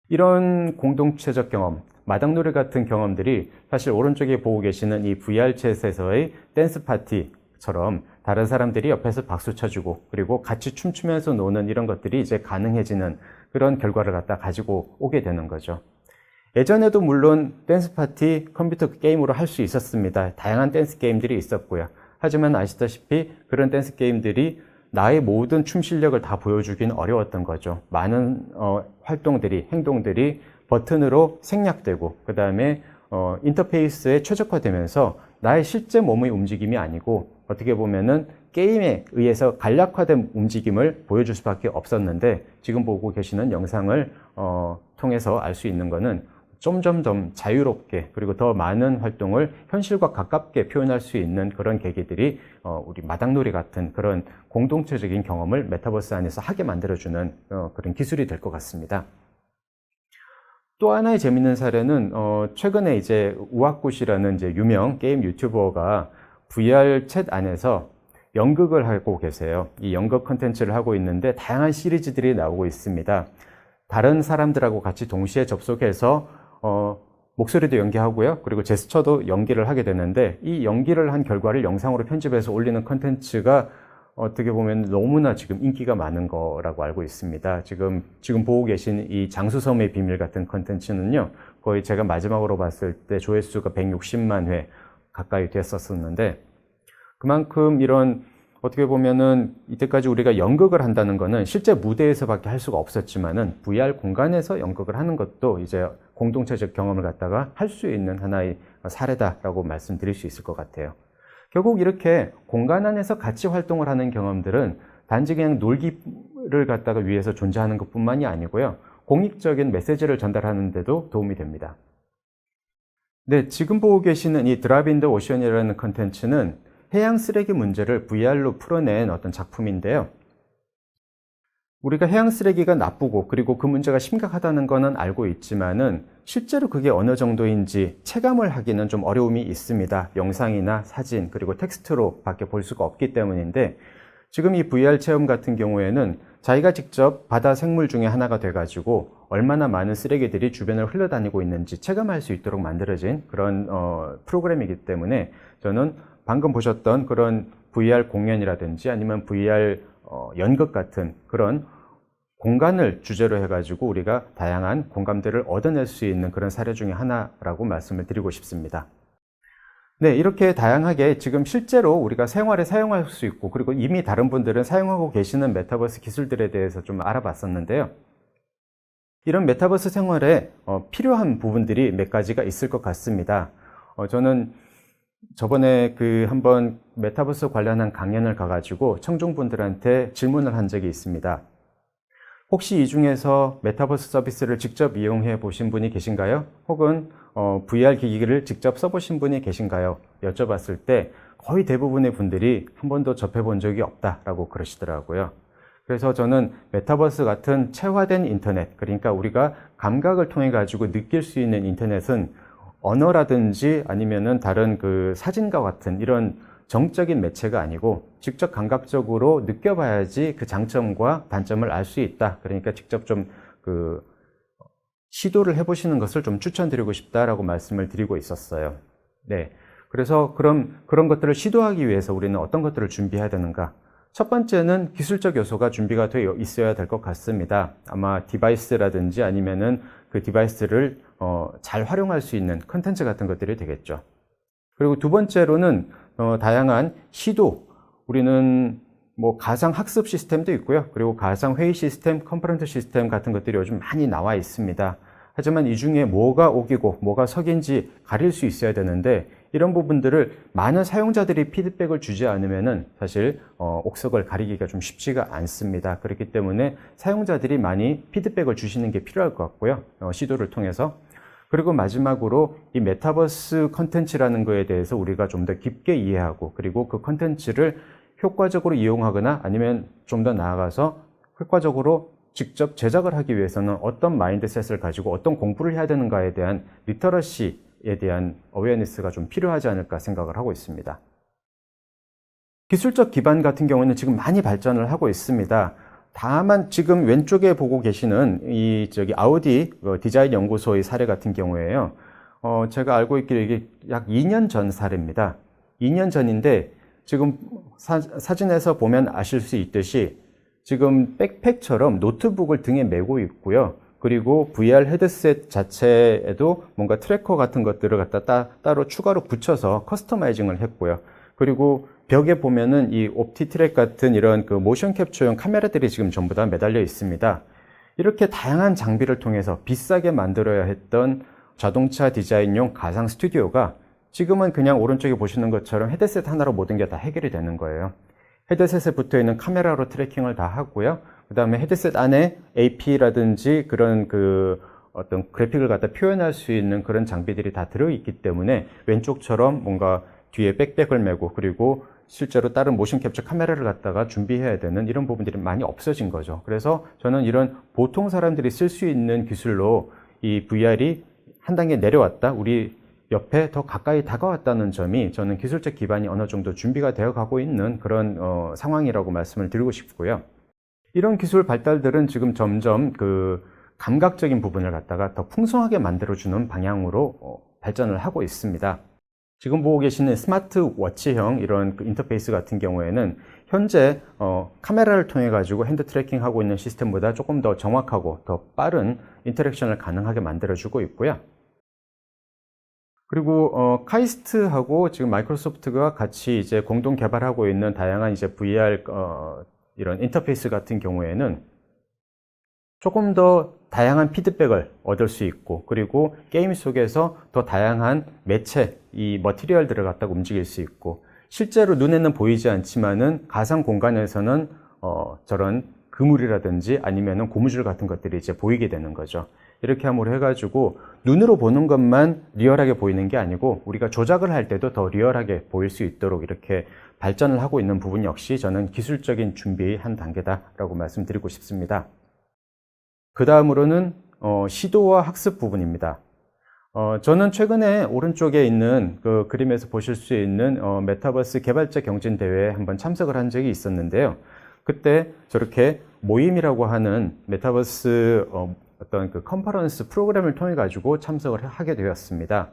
이런 공동체적 경험, 마당놀이 같은 경험들이 사실 오른쪽에 보고 계시는 이 VR챗에서의 댄스 파티처럼 다른 사람들이 옆에서 박수 쳐주고 그리고 같이 춤추면서 노는 이런 것들이 이제 가능해지는 그런 결과를 갖다 가지고 오게 되는 거죠. 예전에도 물론 댄스 파티 컴퓨터 게임으로 할 수 있었습니다. 다양한 댄스 게임들이 있었고요. 하지만 아시다시피 그런 댄스 게임들이 나의 모든 춤 실력을 다 보여주기는 어려웠던 거죠. 많은 활동들이, 행동들이 버튼으로 생략되고 그 다음에 인터페이스에 최적화되면서 나의 실제 몸의 움직임이 아니고 어떻게 보면은 게임에 의해서 간략화된 움직임을 보여줄 수밖에 없었는데 지금 보고 계시는 영상을 통해서 알 수 있는 거는 점점점 자유롭게 그리고 더 많은 활동을 현실과 가깝게 표현할 수 있는 그런 계기들이 우리 마당놀이 같은 그런 공동체적인 경험을 메타버스 안에서 하게 만들어주는 그런 기술이 될 것 같습니다. 또 하나의 재밌는 사례는 최근에 이제 우악굿이라는 이제 유명 게임 유튜버가 VR 챗 안에서 연극을 하고 계세요. 이 연극 컨텐츠를 하고 있는데 다양한 시리즈들이 나오고 있습니다. 다른 사람들하고 같이 동시에 접속해서 목소리도 연기하고요. 그리고 제스처도 연기를 하게 되는데 이 연기를 한 결과를 영상으로 편집해서 올리는 컨텐츠가 어떻게 보면 너무나 지금 인기가 많은 거라고 알고 있습니다. 지금 보고 계신 이 장수섬의 비밀 같은 컨텐츠는요. 거의 제가 마지막으로 봤을 때 조회수가 160만 회 가까이 됐었는데 그만큼 이런 어떻게 보면은 이때까지 우리가 연극을 한다는 거는 실제 무대에서밖에 할 수가 없었지만은 VR 공간에서 연극을 하는 것도 이제 공동체적 경험을 갖다가 할 수 있는 하나의 사례다라고 말씀드릴 수 있을 것 같아요. 결국 이렇게 공간 안에서 같이 활동을 하는 경험들은 단지 그냥 놀기를 갖다가 위해서 존재하는 것뿐만이 아니고요. 공익적인 메시지를 전달하는 데도 도움이 됩니다. 네, 지금 보고 계시는 이 드랍 인 더 오션이라는 컨텐츠는 해양 쓰레기 문제를 VR로 풀어낸 어떤 작품인데요. 우리가 해양 쓰레기가 나쁘고 그리고 그 문제가 심각하다는 거는 알고 있지만은 실제로 그게 어느 정도인지 체감을 하기는 좀 어려움이 있습니다. 영상이나 사진 그리고 텍스트로 밖에 볼 수가 없기 때문인데 지금 이 VR 체험 같은 경우에는 자기가 직접 바다 생물 중에 하나가 돼가지고 얼마나 많은 쓰레기들이 주변을 흘러다니고 있는지 체감할 수 있도록 만들어진 그런 프로그램이기 때문에 저는 방금 보셨던 그런 VR 공연이라든지 아니면 VR 연극 같은 그런 공간을 주제로 해가지고 우리가 다양한 공감대를 얻어낼 수 있는 그런 사례 중에 하나라고 말씀을 드리고 싶습니다. 네, 이렇게 다양하게 지금 실제로 우리가 생활에 사용할 수 있고, 그리고 이미 다른 분들은 사용하고 계시는 메타버스 기술들에 대해서 좀 알아봤었는데요. 이런 메타버스 생활에 필요한 부분들이 몇 가지가 있을 것 같습니다. 저는 저번에 한번 메타버스 관련한 강연을 가가지고 청중분들한테 질문을 한 적이 있습니다. 혹시 이 중에서 메타버스 서비스를 직접 이용해 보신 분이 계신가요? 혹은 VR 기기를 직접 써보신 분이 계신가요? 여쭤봤을 때 거의 대부분의 분들이 한 번도 접해본 적이 없다라고 그러시더라고요. 그래서 저는 메타버스 같은 체화된 인터넷, 그러니까 우리가 감각을 통해 가지고 느낄 수 있는 인터넷은 언어라든지 아니면은 다른 사진과 같은 이런 정적인 매체가 아니고 직접 감각적으로 느껴봐야지 그 장점과 단점을 알 수 있다. 그러니까 직접 좀 시도를 해보시는 것을 좀 추천드리고 싶다라고 말씀을 드리고 있었어요. 네. 그래서 그런 것들을 시도하기 위해서 우리는 어떤 것들을 준비해야 되는가? 첫 번째는 기술적 요소가 준비가 되어 있어야 될 것 같습니다. 아마 디바이스라든지 아니면은 그 디바이스를 잘 활용할 수 있는 컨텐츠 같은 것들이 되겠죠. 그리고 두 번째로는 다양한 시도, 우리는 가상 학습 시스템도 있고요. 그리고 가상 회의 시스템, 컨퍼런스 시스템 같은 것들이 요즘 많이 나와 있습니다. 하지만 이 중에 뭐가 옥이고 뭐가 석인지 가릴 수 있어야 되는데, 이런 부분들을 많은 사용자들이 피드백을 주지 않으면은 사실 옥석을 가리기가 좀 쉽지가 않습니다. 그렇기 때문에 사용자들이 많이 피드백을 주시는 게 필요할 것 같고요. 시도를 통해서. 그리고 마지막으로 이 메타버스 컨텐츠라는 거에 대해서 우리가 좀 더 깊게 이해하고, 그리고 그 컨텐츠를 효과적으로 이용하거나 아니면 좀 더 나아가서 효과적으로 직접 제작을 하기 위해서는 어떤 마인드셋을 가지고 어떤 공부를 해야 되는가에 대한 리터러시에 대한 어웨어니스가 좀 필요하지 않을까 생각을 하고 있습니다. 기술적 기반 같은 경우는 지금 많이 발전을 하고 있습니다. 다만 지금 왼쪽에 보고 계시는 아우디 디자인 연구소의 사례 같은 경우에요. 제가 알고 있기로 이게 약 2년 전 사례입니다. 2년 전인데 지금 사진에서 보면 아실 수 있듯이 지금 백팩처럼 노트북을 등에 메고 있고요. 그리고 VR 헤드셋 자체에도 뭔가 트래커 같은 것들을 갖다 따로 추가로 붙여서 커스터마이징을 했고요. 그리고 벽에 보면은 이 옵티트랙 같은 이런 모션 캡처용 카메라들이 지금 전부 다 매달려 있습니다. 이렇게 다양한 장비를 통해서 비싸게 만들어야 했던 자동차 디자인용 가상 스튜디오가 지금은 그냥 오른쪽에 보시는 것처럼 헤드셋 하나로 모든 게 다 해결이 되는 거예요. 헤드셋에 붙어 있는 카메라로 트래킹을 다 하고요. 그 다음에 헤드셋 안에 AP라든지 그런 어떤 그래픽을 갖다 표현할 수 있는 그런 장비들이 다 들어있기 때문에 왼쪽처럼 뭔가 뒤에 백팩을 메고, 그리고 실제로 다른 모션 캡처 카메라를 갖다가 준비해야 되는 이런 부분들이 많이 없어진 거죠. 그래서 저는 이런 보통 사람들이 쓸 수 있는 기술로 이 VR이 한 단계 내려왔다, 우리 옆에 더 가까이 다가왔다는 점이 저는 기술적 기반이 어느 정도 준비가 되어 가고 있는 그런 상황이라고 말씀을 드리고 싶고요. 이런 기술 발달들은 지금 점점 감각적인 부분을 갖다가 더 풍성하게 만들어주는 방향으로 발전을 하고 있습니다. 지금 보고 계시는 스마트워치형 이런 인터페이스 같은 경우에는 현재 카메라를 통해 가지고 핸드 트래킹 하고 있는 시스템보다 조금 더 정확하고 더 빠른 인터랙션을 가능하게 만들어주고 있고요. 그리고 카이스트하고 지금 마이크로소프트가 같이 이제 공동 개발하고 있는 다양한 이제 VR 이런 인터페이스 같은 경우에는 조금 더 다양한 피드백을 얻을 수 있고, 그리고 게임 속에서 더 다양한 매체, 이 머티리얼들을 갖다가 움직일 수 있고, 실제로 눈에는 보이지 않지만은 가상 공간에서는 저런 그물이라든지 아니면은 고무줄 같은 것들이 이제 보이게 되는 거죠. 이렇게 함으로 해가지고 눈으로 보는 것만 리얼하게 보이는 게 아니고 우리가 조작을 할 때도 더 리얼하게 보일 수 있도록 이렇게 발전을 하고 있는 부분 역시 저는 기술적인 준비의 한 단계다라고 말씀드리고 싶습니다. 그 다음으로는 시도와 학습 부분입니다. 저는 최근에 오른쪽에 있는 그 그림에서 보실 수 있는 메타버스 개발자 경진 대회에 한번 참석을 한 적이 있었는데요. 그때 저렇게 모임이라고 하는 메타버스 어떤 컨퍼런스 프로그램을 통해 가지고 참석을 하게 되었습니다.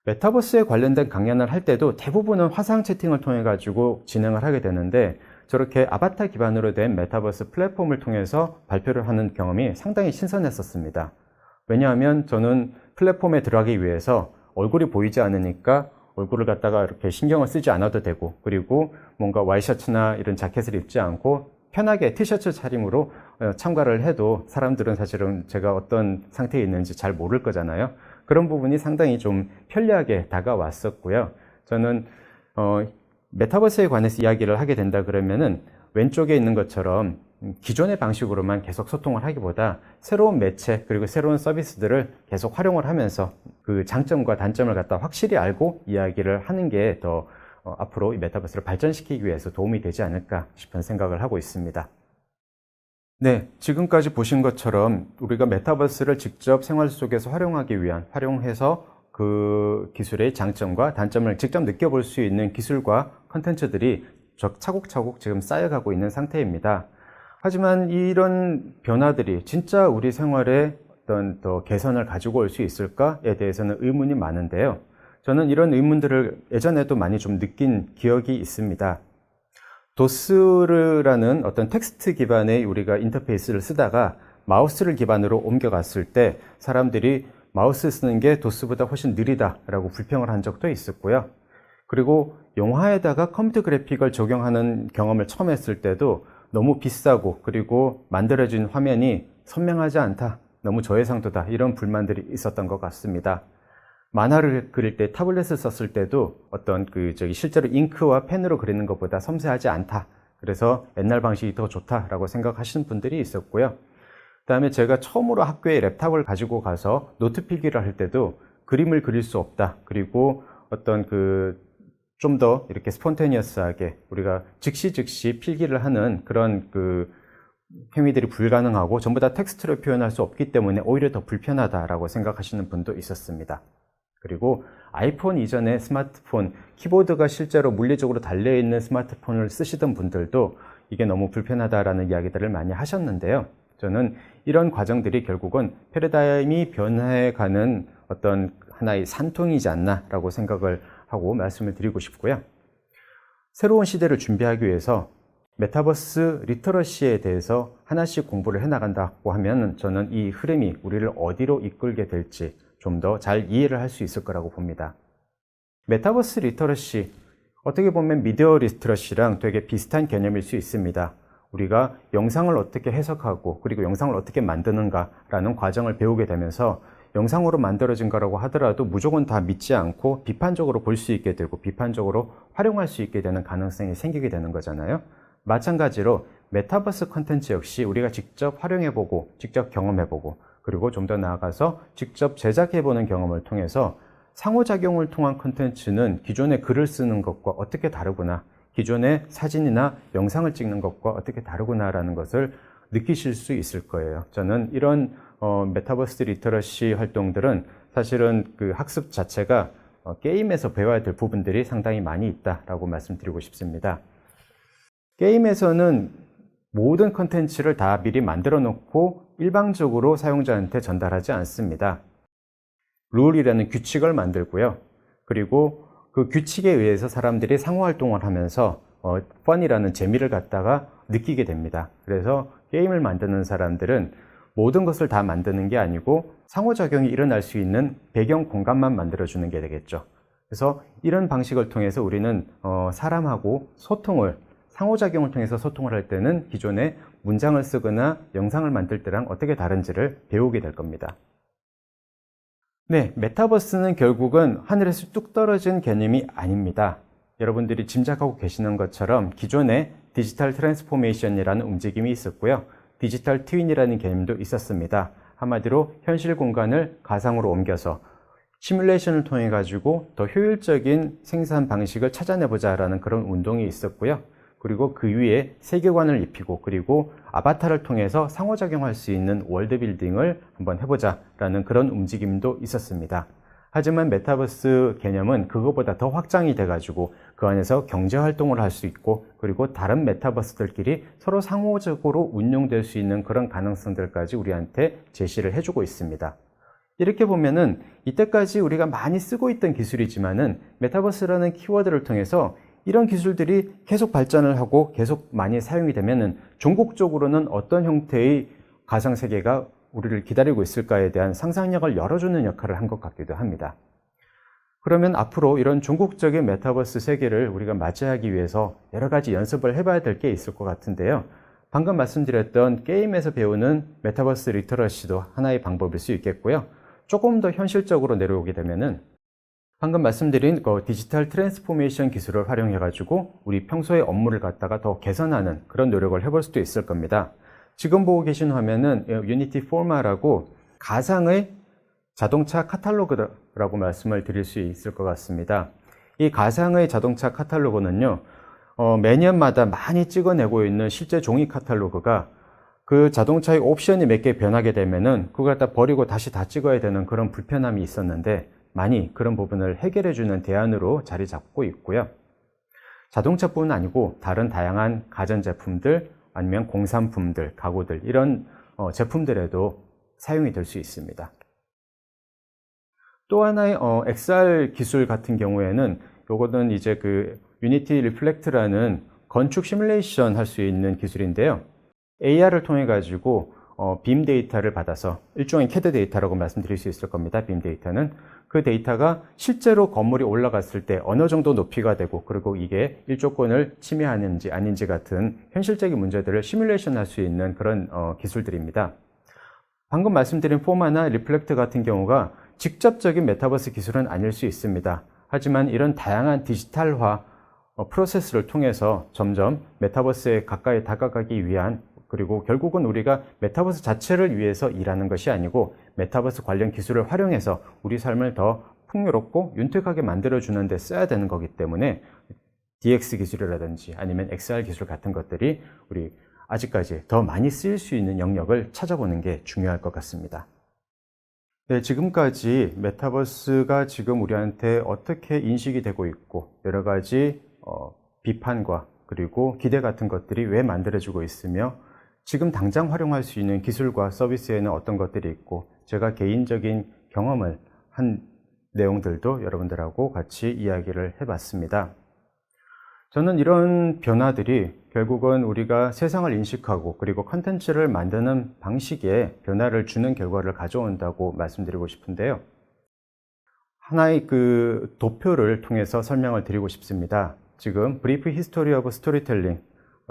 메타버스에 관련된 강연을 할 때도 대부분은 화상 채팅을 통해 가지고 진행을 하게 되는데, 저렇게 아바타 기반으로 된 메타버스 플랫폼을 통해서 발표를 하는 경험이 상당히 신선했었습니다. 왜냐하면 저는 플랫폼에 들어가기 위해서 얼굴이 보이지 않으니까 얼굴을 갖다가 이렇게 신경을 쓰지 않아도 되고, 그리고 뭔가 와이셔츠나 이런 자켓을 입지 않고 편하게 티셔츠 차림으로 참가를 해도 사람들은 사실은 제가 어떤 상태에 있는지 잘 모를 거잖아요. 그런 부분이 상당히 좀 편리하게 다가왔었고요. 저는 메타버스에 관해서 이야기를 하게 된다 그러면은 왼쪽에 있는 것처럼 기존의 방식으로만 계속 소통을 하기보다 새로운 매체 그리고 새로운 서비스들을 계속 활용을 하면서 그 장점과 단점을 갖다 확실히 알고 이야기를 하는 게 더 앞으로 이 메타버스를 발전시키기 위해서 도움이 되지 않을까 싶은 생각을 하고 있습니다. 네, 지금까지 보신 것처럼 우리가 메타버스를 직접 생활 속에서 활용해서 그 기술의 장점과 단점을 직접 느껴볼 수 있는 기술과 컨텐츠들이 차곡차곡 지금 쌓여가고 있는 상태입니다. 하지만 이런 변화들이 진짜 우리 생활에 어떤 더 개선을 가지고 올 수 있을까에 대해서는 의문이 많은데요. 저는 이런 의문들을 예전에도 많이 좀 느낀 기억이 있습니다. 도스라는 어떤 텍스트 기반의 우리가 인터페이스를 쓰다가 마우스를 기반으로 옮겨갔을 때 사람들이 마우스 쓰는 게 도스보다 훨씬 느리다라고 불평을 한 적도 있었고요. 그리고 영화에다가 컴퓨터 그래픽을 적용하는 경험을 처음 했을 때도 너무 비싸고 그리고 만들어진 화면이 선명하지 않다, 너무 저해상도다, 이런 불만들이 있었던 것 같습니다. 만화를 그릴 때 타블렛을 썼을 때도 어떤 실제로 잉크와 펜으로 그리는 것보다 섬세하지 않다, 그래서 옛날 방식이 더 좋다라고 생각하시는 분들이 있었고요. 그 다음에 제가 처음으로 학교에 랩탑을 가지고 가서 노트 필기를 할 때도 그림을 그릴 수 없다, 그리고 어떤 좀 더 이렇게 스폰테니어스하게 우리가 즉시 필기를 하는 그런 행위들이 불가능하고 전부 다 텍스트로 표현할 수 없기 때문에 오히려 더 불편하다라고 생각하시는 분도 있었습니다. 그리고 아이폰 이전의 스마트폰, 키보드가 실제로 물리적으로 달려있는 스마트폰을 쓰시던 분들도 이게 너무 불편하다라는 이야기들을 많이 하셨는데요. 저는 이런 과정들이 결국은 패러다임이 변해가는 어떤 하나의 산통이지 않나라고 생각을 하고 말씀을 드리고 싶고요. 새로운 시대를 준비하기 위해서 메타버스 리터러시에 대해서 하나씩 공부를 해나간다고 하면 저는 이 흐름이 우리를 어디로 이끌게 될지 좀 더 잘 이해를 할 수 있을 거라고 봅니다. 메타버스 리터러시, 어떻게 보면 미디어 리터러시랑 되게 비슷한 개념일 수 있습니다. 우리가 영상을 어떻게 해석하고 그리고 영상을 어떻게 만드는가라는 과정을 배우게 되면서 영상으로 만들어진 거라고 하더라도 무조건 다 믿지 않고 비판적으로 볼 수 있게 되고 비판적으로 활용할 수 있게 되는 가능성이 생기게 되는 거잖아요. 마찬가지로 메타버스 컨텐츠 역시 우리가 직접 활용해보고 직접 경험해보고 그리고 좀 더 나아가서 직접 제작해보는 경험을 통해서 상호작용을 통한 컨텐츠는 기존의 글을 쓰는 것과 어떻게 다르구나, 기존의 사진이나 영상을 찍는 것과 어떻게 다르구나라는 것을 느끼실 수 있을 거예요. 저는 이런 메타버스 리터러시 활동들은 사실은 그 학습 자체가 게임에서 배워야 될 부분들이 상당히 많이 있다라고 말씀드리고 싶습니다. 게임에서는 모든 컨텐츠를 다 미리 만들어 놓고 일방적으로 사용자한테 전달하지 않습니다. 룰이라는 규칙을 만들고요. 그리고 그 규칙에 의해서 사람들이 상호활동을 하면서 펀이라는 재미를 갖다가 느끼게 됩니다. 그래서 게임을 만드는 사람들은 모든 것을 다 만드는 게 아니고 상호작용이 일어날 수 있는 배경 공간만 만들어주는 게 되겠죠. 그래서 이런 방식을 통해서 우리는 사람하고 상호작용을 통해서 소통을 할 때는 기존에 문장을 쓰거나 영상을 만들 때랑 어떻게 다른지를 배우게 될 겁니다. 네, 메타버스는 결국은 하늘에서 뚝 떨어진 개념이 아닙니다. 여러분들이 짐작하고 계시는 것처럼 기존에 디지털 트랜스포메이션이라는 움직임이 있었고요. 디지털 트윈이라는 개념도 있었습니다. 한마디로 현실 공간을 가상으로 옮겨서 시뮬레이션을 통해 가지고 더 효율적인 생산 방식을 찾아내보자라는 그런 운동이 있었고요. 그리고 그 위에 세계관을 입히고 그리고 아바타를 통해서 상호작용할 수 있는 월드 빌딩을 한번 해보자라는 그런 움직임도 있었습니다. 하지만 메타버스 개념은 그거보다 더 확장이 돼가지고 그 안에서 경제활동을 할 수 있고 그리고 다른 메타버스들끼리 서로 상호적으로 운용될 수 있는 그런 가능성들까지 우리한테 제시를 해주고 있습니다. 이렇게 보면은 이때까지 우리가 많이 쓰고 있던 기술이지만은 메타버스라는 키워드를 통해서 이런 기술들이 계속 발전을 하고 계속 많이 사용이 되면은 종국적으로는 어떤 형태의 가상세계가 우리를 기다리고 있을까에 대한 상상력을 열어주는 역할을 한 것 같기도 합니다. 그러면 앞으로 이런 종국적인 메타버스 세계를 우리가 맞이하기 위해서 여러 가지 연습을 해봐야 될 게 있을 것 같은데요. 방금 말씀드렸던 게임에서 배우는 메타버스 리터러시도 하나의 방법일 수 있겠고요. 조금 더 현실적으로 내려오게 되면은 방금 말씀드린 디지털 트랜스포메이션 기술을 활용해가지고 우리 평소의 업무를 갖다가 더 개선하는 그런 노력을 해볼 수도 있을 겁니다. 지금 보고 계신 화면은 유니티 포마라고 가상의 자동차 카탈로그라고 말씀을 드릴 수 있을 것 같습니다. 이 가상의 자동차 카탈로그는요, 매년마다 많이 찍어내고 있는 실제 종이 카탈로그가 그 자동차의 옵션이 몇 개 변하게 되면은 그걸 갖다 버리고 다시 다 찍어야 되는 그런 불편함이 있었는데 많이 그런 부분을 해결해주는 대안으로 자리 잡고 있고요. 자동차뿐 아니고 다른 다양한 가전제품들 아니면 공산품들, 가구들 이런 제품들에도 사용이 될 수 있습니다. 또 하나의 XR 기술 같은 경우에는 요거는 이제 그 유니티 리플렉트라는 건축 시뮬레이션 할 수 있는 기술인데요. AR을 통해 가지고 빔 데이터를 받아서 일종의 CAD 데이터라고 말씀드릴 수 있을 겁니다. 빔 데이터는 그 데이터가 실제로 건물이 올라갔을 때 어느 정도 높이가 되고 그리고 이게 일조권을 침해하는지 아닌지 같은 현실적인 문제들을 시뮬레이션 할 수 있는 그런 기술들입니다. 방금 말씀드린 포마나 리플렉트 같은 경우가 직접적인 메타버스 기술은 아닐 수 있습니다. 하지만 이런 다양한 디지털화 프로세스를 통해서 점점 메타버스에 가까이 다가가기 위한 그리고 결국은 우리가 메타버스 자체를 위해서 일하는 것이 아니고 메타버스 관련 기술을 활용해서 우리 삶을 더 풍요롭고 윤택하게 만들어주는 데 써야 되는 거기 때문에 DX 기술이라든지 아니면 XR 기술 같은 것들이 우리 아직까지 더 많이 쓰일 수 있는 영역을 찾아보는 게 중요할 것 같습니다. 네, 지금까지 메타버스가 지금 우리한테 어떻게 인식이 되고 있고 여러 가지 비판과 그리고 기대 같은 것들이 왜 만들어지고 있으며 지금 당장 활용할 수 있는 기술과 서비스에는 어떤 것들이 있고 제가 개인적인 경험을 한 내용들도 여러분들하고 같이 이야기를 해봤습니다. 저는 이런 변화들이 결국은 우리가 세상을 인식하고 그리고 컨텐츠를 만드는 방식에 변화를 주는 결과를 가져온다고 말씀드리고 싶은데요. 하나의 그 도표를 통해서 설명을 드리고 싶습니다. 지금 브리프 히스토리 오브 스토리텔링,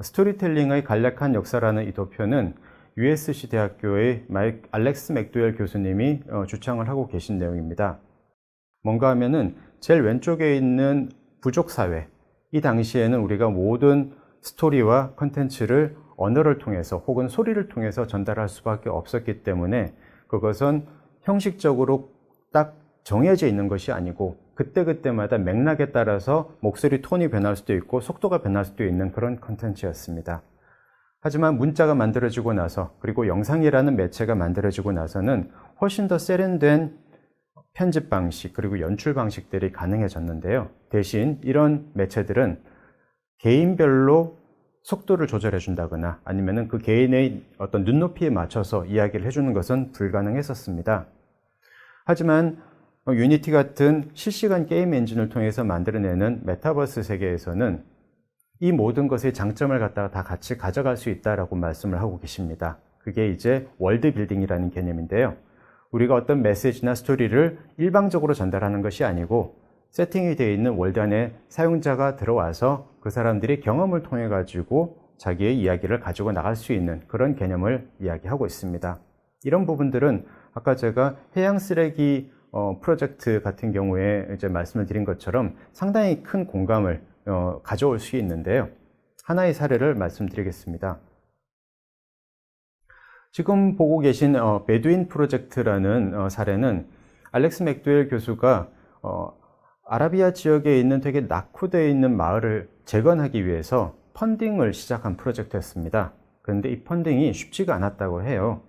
스토리텔링의 간략한 역사라는 이 도표는 USC 대학교의 알렉스 맥도웰 교수님이 주창을 하고 계신 내용입니다. 뭔가 하면은 제일 왼쪽에 있는 부족사회, 이 당시에는 우리가 모든 스토리와 컨텐츠를 언어를 통해서 혹은 소리를 통해서 전달할 수밖에 없었기 때문에 그것은 형식적으로 딱 정해져 있는 것이 아니고 그때그때마다 맥락에 따라서 목소리 톤이 변할 수도 있고 속도가 변할 수도 있는 그런 컨텐츠였습니다. 하지만 문자가 만들어지고 나서 그리고 영상이라는 매체가 만들어지고 나서는 훨씬 더 세련된 편집 방식 그리고 연출 방식들이 가능해졌는데요. 대신 이런 매체들은 개인별로 속도를 조절해 준다거나 아니면은 그 개인의 어떤 눈높이에 맞춰서 이야기를 해주는 것은 불가능했었습니다. 하지만 유니티 같은 실시간 게임 엔진을 통해서 만들어내는 메타버스 세계에서는 이 모든 것의 장점을 갖다가 다 같이 가져갈 수 있다라고 말씀을 하고 계십니다. 그게 이제 월드 빌딩이라는 개념인데요. 우리가 어떤 메시지나 스토리를 일방적으로 전달하는 것이 아니고 세팅이 되어 있는 월드 안에 사용자가 들어와서 그 사람들이 경험을 통해 가지고 자기의 이야기를 가지고 나갈 수 있는 그런 개념을 이야기하고 있습니다. 이런 부분들은 아까 제가 해양 쓰레기 프로젝트 같은 경우에 이제 말씀을 드린 것처럼 상당히 큰 공감을 가져올 수 있는데요. 하나의 사례를 말씀드리겠습니다. 지금 보고 계신 베두인 프로젝트라는 사례는 알렉스 맥도웰 교수가 아라비아 지역에 있는 되게 낙후되어 있는 마을을 재건하기 위해서 펀딩을 시작한 프로젝트였습니다. 그런데 이 펀딩이 쉽지가 않았다고 해요.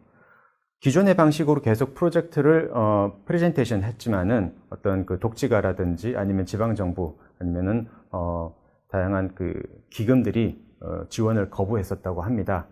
기존의 방식으로 계속 프로젝트를 프레젠테이션 했지만은 어떤 그 독지가라든지 아니면 지방정부 아니면은 다양한 그 기금들이 지원을 거부했었다고 합니다.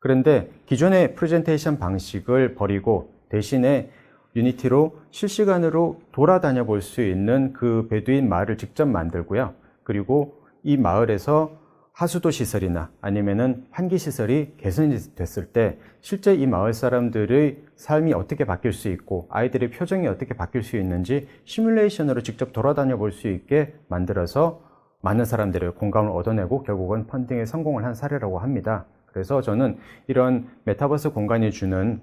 그런데 기존의 프레젠테이션 방식을 버리고 대신에 유니티로 실시간으로 돌아다녀 볼 수 있는 그 베두인 마을을 직접 만들고요. 그리고 이 마을에서 하수도 시설이나 아니면은 환기 시설이 개선이 됐을 때 실제 이 마을 사람들의 삶이 어떻게 바뀔 수 있고 아이들의 표정이 어떻게 바뀔 수 있는지 시뮬레이션으로 직접 돌아다녀 볼 수 있게 만들어서 많은 사람들의 공감을 얻어내고 결국은 펀딩에 성공을 한 사례라고 합니다. 그래서 저는 이런 메타버스 공간이 주는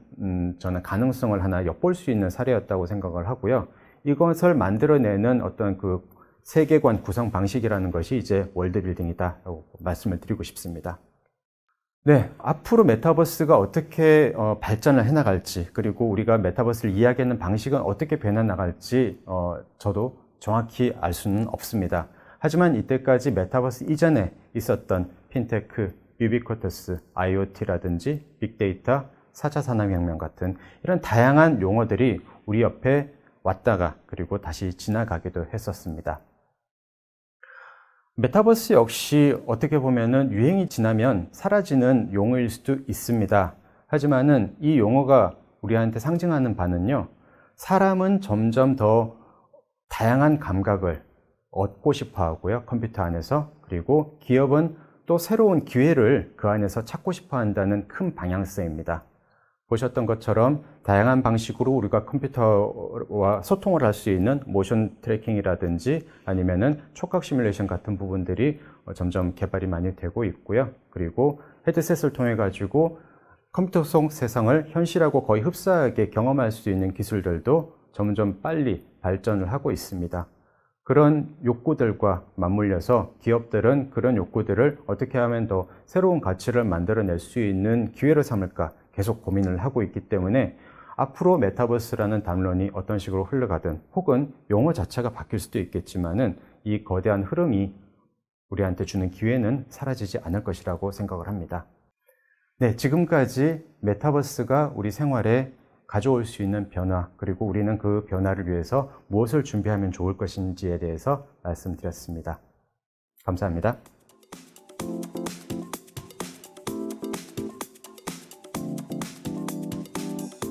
저는 가능성을 하나 엿볼 수 있는 사례였다고 생각을 하고요. 이것을 만들어내는 어떤 그 세계관 구성 방식이라는 것이 이제 월드빌딩이다라고 말씀을 드리고 싶습니다. 네, 앞으로 메타버스가 어떻게 발전을 해나갈지, 그리고 우리가 메타버스를 이야기하는 방식은 어떻게 변해나갈지 저도 정확히 알 수는 없습니다. 하지만 이때까지 메타버스 이전에 있었던 핀테크, 유비쿼터스, IoT라든지 빅데이터, 4차 산업혁명 같은 이런 다양한 용어들이 우리 옆에 왔다가 그리고 다시 지나가기도 했었습니다. 메타버스 역시 어떻게 보면은 유행이 지나면 사라지는 용어일 수도 있습니다. 하지만은 이 용어가 우리한테 상징하는 바는요, 사람은 점점 더 다양한 감각을 얻고 싶어 하고요, 컴퓨터 안에서. 그리고 기업은 또 새로운 기회를 그 안에서 찾고 싶어 한다는 큰 방향성입니다. 보셨던 것처럼 다양한 방식으로 우리가 컴퓨터와 소통을 할 수 있는 모션 트래킹이라든지 아니면은 촉각 시뮬레이션 같은 부분들이 점점 개발이 많이 되고 있고요. 그리고 헤드셋을 통해 가지고 컴퓨터 속 세상을 현실하고 거의 흡사하게 경험할 수 있는 기술들도 점점 빨리 발전을 하고 있습니다. 그런 욕구들과 맞물려서 기업들은 그런 욕구들을 어떻게 하면 더 새로운 가치를 만들어낼 수 있는 기회로 삼을까 계속 고민을 하고 있기 때문에 앞으로 메타버스라는 담론이 어떤 식으로 흘러가든 혹은 용어 자체가 바뀔 수도 있겠지만은 이 거대한 흐름이 우리한테 주는 기회는 사라지지 않을 것이라고 생각을 합니다. 네, 지금까지 메타버스가 우리 생활에 가져올 수 있는 변화, 그리고 우리는 그 변화를 위해서 무엇을 준비하면 좋을 것인지에 대해서 말씀드렸습니다. 감사합니다.